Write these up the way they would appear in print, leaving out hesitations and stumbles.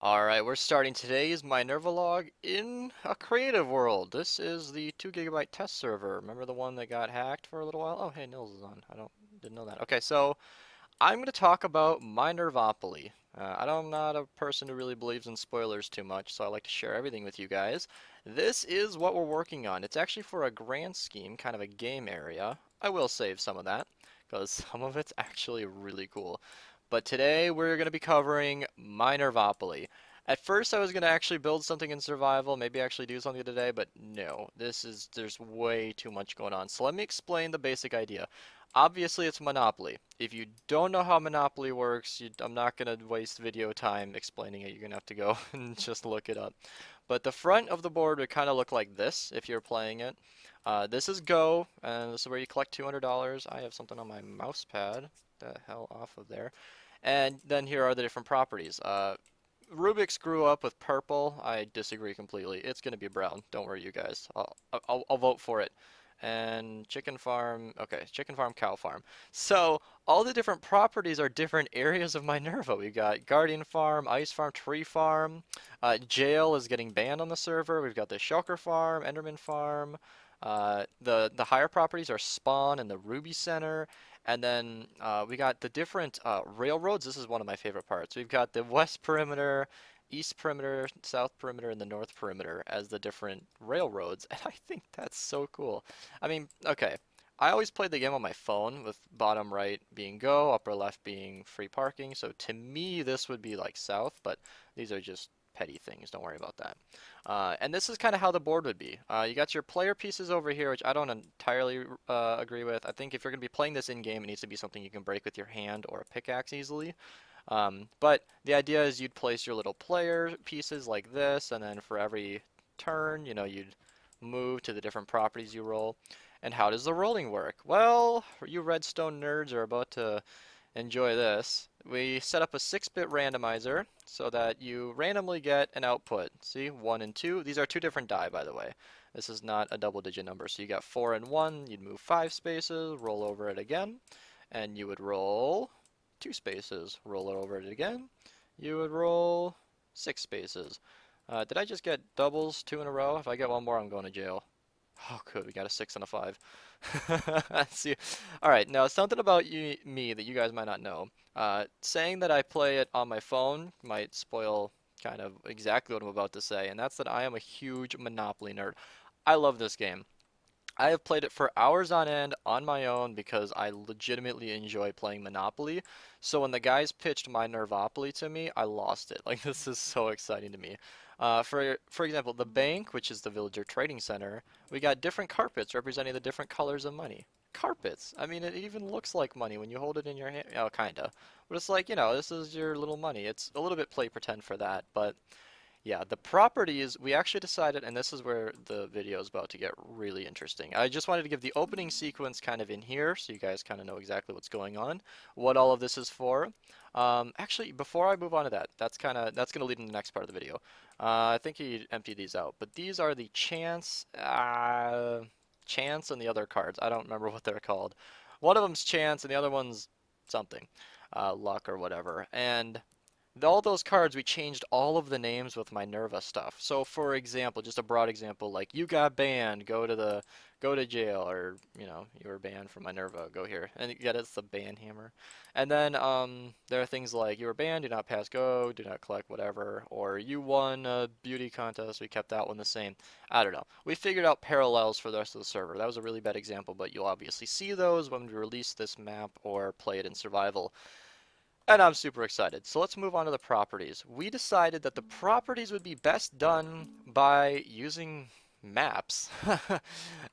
Alright, we're starting today's Minerva log in a creative world. This is the 2 GB test server. Remember the one that got hacked for a little while? Oh, hey, Nils is on. Didn't know that. Okay, so I'm going to talk about Minervopoly. I'm not a person who really believes in spoilers too much, so I like to share everything with you guys. This is what we're working on. It's actually for a grand scheme, kind of a game area. I will save some of that, because some of it's actually really cool. But today we're going to be covering Minervopoly. At first I was going to actually build something in survival, maybe actually do something today, but no, there's way too much going on. So let me explain the basic idea. Obviously, it's Monopoly. If you don't know how Monopoly works, I'm not going to waste video time explaining it. You're going to have to go and just look it up. But the front of the board would kind of look like this if you're playing it. This is Go, and this is where you collect $200. I have something on my mouse pad. The hell off of there. And then here are the different properties. Rubik's grew up with purple. I disagree completely. It's going to be brown. Don't worry, you guys. I'll vote for it. And chicken farm, okay, chicken farm, cow farm. So all the different properties are different areas of Minerva. We've got guardian farm, ice farm, tree farm. Jail is getting banned on the server. We've got the shulker farm, enderman farm. The higher properties are spawn and the ruby center. And then we got the different railroads. This is one of my favorite parts. We've got the west perimeter, east perimeter, south perimeter, and the north perimeter as the different railroads. And I think that's so cool. I mean, okay. I always played the game on my phone with bottom right being go, upper left being free parking. So to me, this would be like south, but these are just petty things. Don't worry about that. And this is kind of how the board would be. You got your player pieces over here, which I don't entirely agree with. I think if you're going to be playing this in game, it needs to be something you can break with your hand or a pickaxe easily. But the idea is you'd place your little player pieces like this, and then for every turn, you'd move to the different properties you roll. And how does the rolling work? Well, you redstone nerds are about to enjoy this. We set up a 6-bit randomizer so that you randomly get an output. See, 1 and 2. These are two different die, by the way. This is not a double-digit number. So you got 4 and 1. You'd move 5 spaces, roll over it again, and you would roll 2 spaces, roll it over it again. You would roll 6 spaces. Did I just get doubles 2 in a row? If I get one more, I'm going to jail. Oh, good. We got a 6 and a 5. See, all right. Now, something about me that you guys might not know. Saying that I play it on my phone might spoil kind of exactly what I'm about to say, and that's that I am a huge Monopoly nerd. I love this game. I have played it for hours on end on my own because I legitimately enjoy playing Monopoly. So when the guys pitched Minervopoly to me, I lost it. Like this is so exciting to me. For example, the bank, which is the villager trading center, we got different carpets representing the different colors of money. Carpets. I mean, it even looks like money when you hold it in your hand. Oh, kinda. But it's like, this is your little money. It's a little bit play pretend for that, but yeah, the properties, we actually decided, and this is where the video is about to get really interesting. I just wanted to give the opening sequence kind of in here so you guys kind of know exactly what's going on, what all of this is for. Actually, before I move on to that, that's going to lead in the next part of the video. I think he emptied these out, but these are the chance and the other cards. I don't remember what they're called. One of them's chance and the other one's something, luck or whatever. And all those cards, we changed all of the names with Minerva stuff. So for example, just a broad example, like you got banned, go to jail, or you were banned from Minerva, go here. And yeah, it's the ban hammer. And then there are things like you were banned, do not pass go, do not collect whatever, or you won a beauty contest, we kept that one the same. I don't know. We figured out parallels for the rest of the server. That was a really bad example, but you'll obviously see those when we release this map or play it in survival. And I'm super excited. So let's move on to the properties. We decided that the properties would be best done by using maps.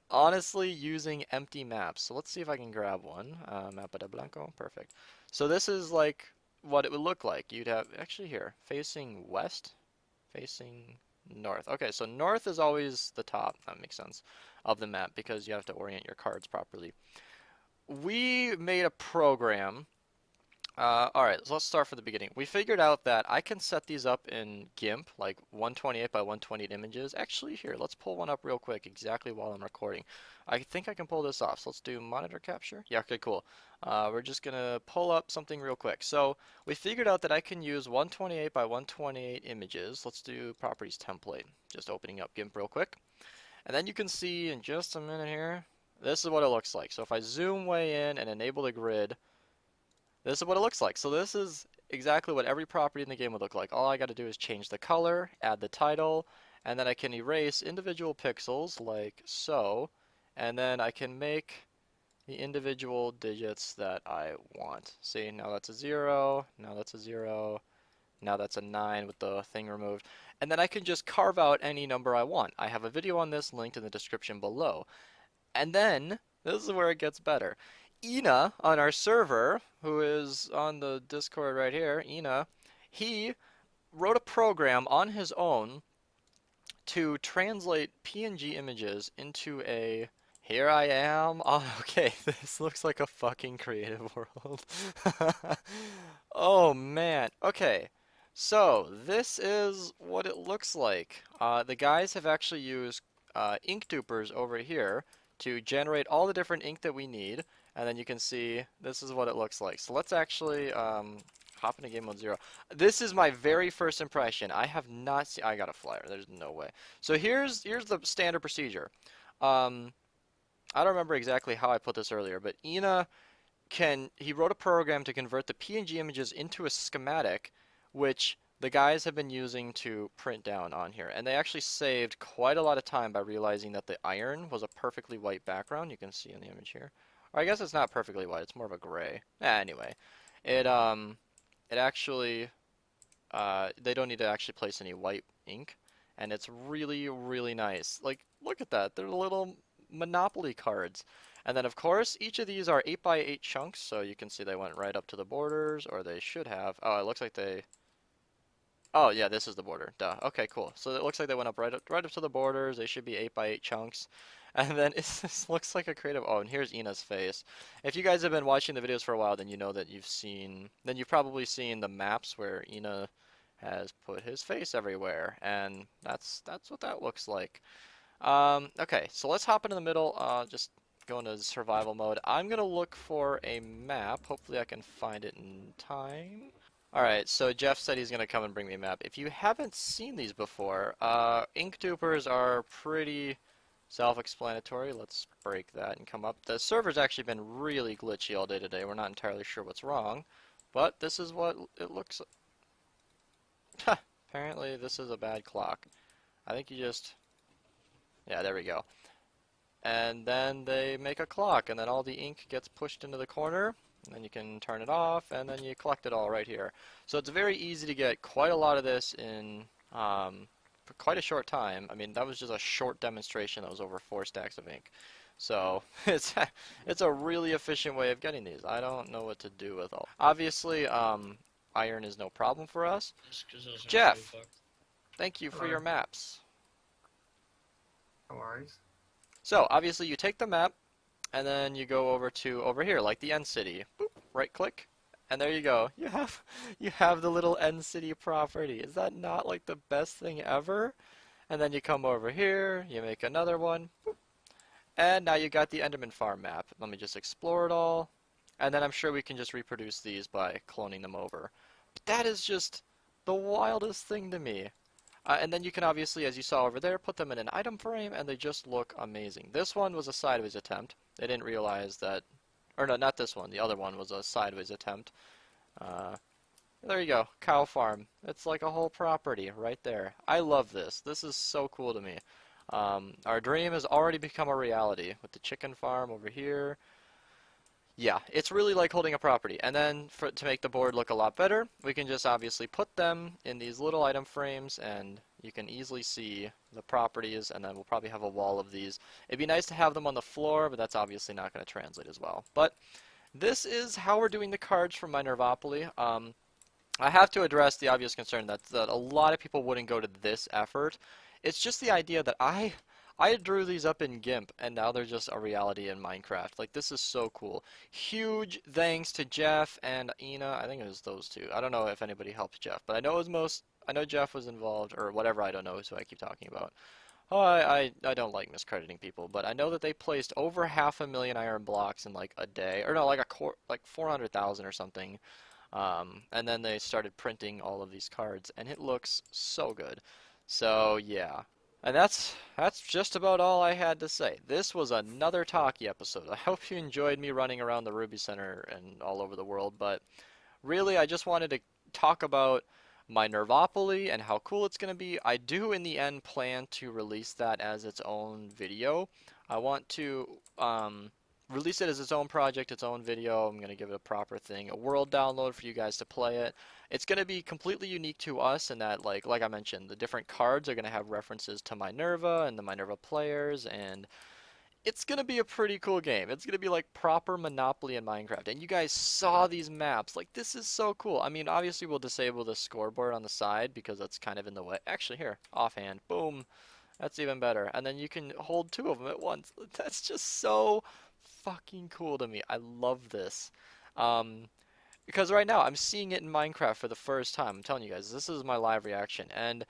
Honestly, using empty maps. So let's see if I can grab one. Mapa de Blanco, perfect. So this is like what it would look like. You'd have, actually here, facing west, facing north. Okay, so north is always the top, that makes sense, of the map because you have to orient your cards properly. We made a program Alright, so let's start from the beginning. We figured out that I can set these up in GIMP, like 128 by 128 images. Actually, here, let's pull one up real quick, exactly while I'm recording. I think I can pull this off, so let's do monitor capture. Yeah, okay, cool. We're just gonna pull up something real quick. So, we figured out that I can use 128 by 128 images. Let's do properties template. Just opening up GIMP real quick. And then you can see in just a minute here, this is what it looks like. So if I zoom way in and enable the grid, this is what it looks like. So this is exactly what every property in the game would look like. All I got to do is change the color, add the title, and then I can erase individual pixels like so, and then I can make the individual digits that I want. See, now that's a 0, now that's a 0, now that's a 9 with the thing removed. And then I can just carve out any number I want. I have a video on this linked in the description below. And then, this is where it gets better. Ina on our server, who is on the Discord right here, Ina, he wrote a program on his own to translate PNG images into a here I am. Oh, okay, this looks like a fucking creative world. Oh man. Okay. So, this is what it looks like. The guys have actually used ink dupers over here to generate all the different ink that we need, and then you can see this is what it looks like. So let's actually hop into game mode 0. This is my very first impression. I have not seen. I got a flyer. There's no way. So here's the standard procedure. I don't remember exactly how I put this earlier, but Ina he wrote a program to convert the PNG images into a schematic, which the guys have been using to print down on here. And they actually saved quite a lot of time by realizing that the iron was a perfectly white background. You can see in the image here. Or I guess it's not perfectly white, it's more of a gray. Anyway, it actually, they don't need to actually place any white ink. And it's really, really nice. Like, look at that. They're little Monopoly cards. And then, of course, each of these are 8 by 8 chunks, so you can see they went right up to the borders, or they should have. Oh, it looks like they... Oh, yeah, this is the border. Duh. Okay, cool. So it looks like they went up right up to the borders. They should be 8 by 8 chunks. And then this looks like a creative... Oh, and here's Ina's face. If you guys have been watching the videos for a while, then you know that you've probably seen the maps where Ina has put his face everywhere. And that's what that looks like. Okay, so let's hop into the middle. Just go into survival mode. I'm gonna look for a map. Hopefully I can find it in time. Alright, so Jeff said he's gonna come and bring me a map. If you haven't seen these before, ink dupers are pretty self-explanatory. Let's break that and come up. The server's actually been really glitchy all day today. We're not entirely sure what's wrong, but this is what it looks like. Apparently this is a bad clock. I think you just... Yeah, there we go. And then they make a clock, and then all the ink gets pushed into the corner, and then you can turn it off, and then you collect it all right here. So it's very easy to get quite a lot of this in for quite a short time. I mean, that was just a short demonstration that was over 4 stacks of ink. So it's a really efficient way of getting these. I don't know what to do with all. Obviously, iron is no problem for us. Jeff, thank you for your maps. No worries. So obviously you take the map and then you go over here, like the end city. Boop, right click, and there you go. You have the little end city property. Is that not like the best thing ever? And then you come over here, you make another one, boop, and now you got the Enderman farm map. Let me just explore it all, and then I'm sure we can just reproduce these by cloning them over. But that is just the wildest thing to me. And then you can obviously, as you saw over there, put them in an item frame, and they just look amazing. This one was a sideways attempt. They didn't realize that, or no, not this one. The other one was a sideways attempt. There you go, cow farm. It's like a whole property right there. I love this. This is so cool to me. Our dream has already become a reality with the chicken farm over here. Yeah, it's really like holding a property. And then to make the board look a lot better, we can just obviously put them in these little item frames, and you can easily see the properties, and then we'll probably have a wall of these. It'd be nice to have them on the floor, but that's obviously not going to translate as well. But this is how we're doing the cards from Minervopoly. I have to address the obvious concern that a lot of people wouldn't go to this effort. It's just the idea that I I drew these up in GIMP, and now they're just a reality in Minecraft. Like, this is so cool. Huge thanks to Jeff and Ina. I think it was those two. I don't know if anybody helped Jeff, but I know it was I know Jeff was involved, or whatever, I don't know is who I keep talking about. Oh, I don't like miscrediting people, but I know that they placed over 500,000 iron blocks in like a day, or no, like like 400,000 or something. And then they started printing all of these cards, and it looks so good. So yeah, and that's just about all I had to say. This was another talkie episode. I hope you enjoyed me running around the Ruby Center and all over the world, but really, I just wanted to talk about my Minervopoly and how cool it's going to be. I do, in the end, plan to release that as its own video. I want to release it as its own project, its own video. I'm going to give it a proper thing, a world download for you guys to play it. It's going to be completely unique to us in that, like I mentioned, the different cards are going to have references to Minerva and the Minerva players, and it's gonna be a pretty cool game. It's gonna be like proper Monopoly in Minecraft. And you guys saw these maps. Like, this is so cool. I mean, obviously we'll disable the scoreboard on the side because that's kind of in the way. Actually, here, offhand, boom. That's even better. And then you can hold two of them at once. That's just so fucking cool to me. I love this. Um, because right now I'm seeing it in Minecraft for the first time. I'm telling you guys, this is my live reaction. And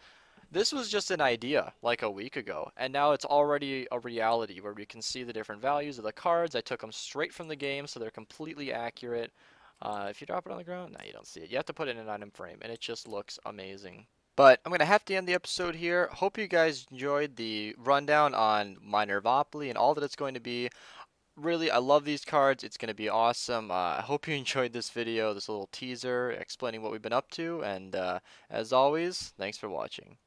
this was just an idea like a week ago, and now it's already a reality where we can see the different values of the cards. I took them straight from the game, so they're completely accurate. If you drop it on the ground, no, you don't see it. You have to put it in an item frame, and it just looks amazing. But I'm going to have to end the episode here. Hope you guys enjoyed the rundown on Minervopoly and all that it's going to be. Really, I love these cards. It's going to be awesome. I hope you enjoyed this video, this little teaser explaining what we've been up to. And as always, thanks for watching.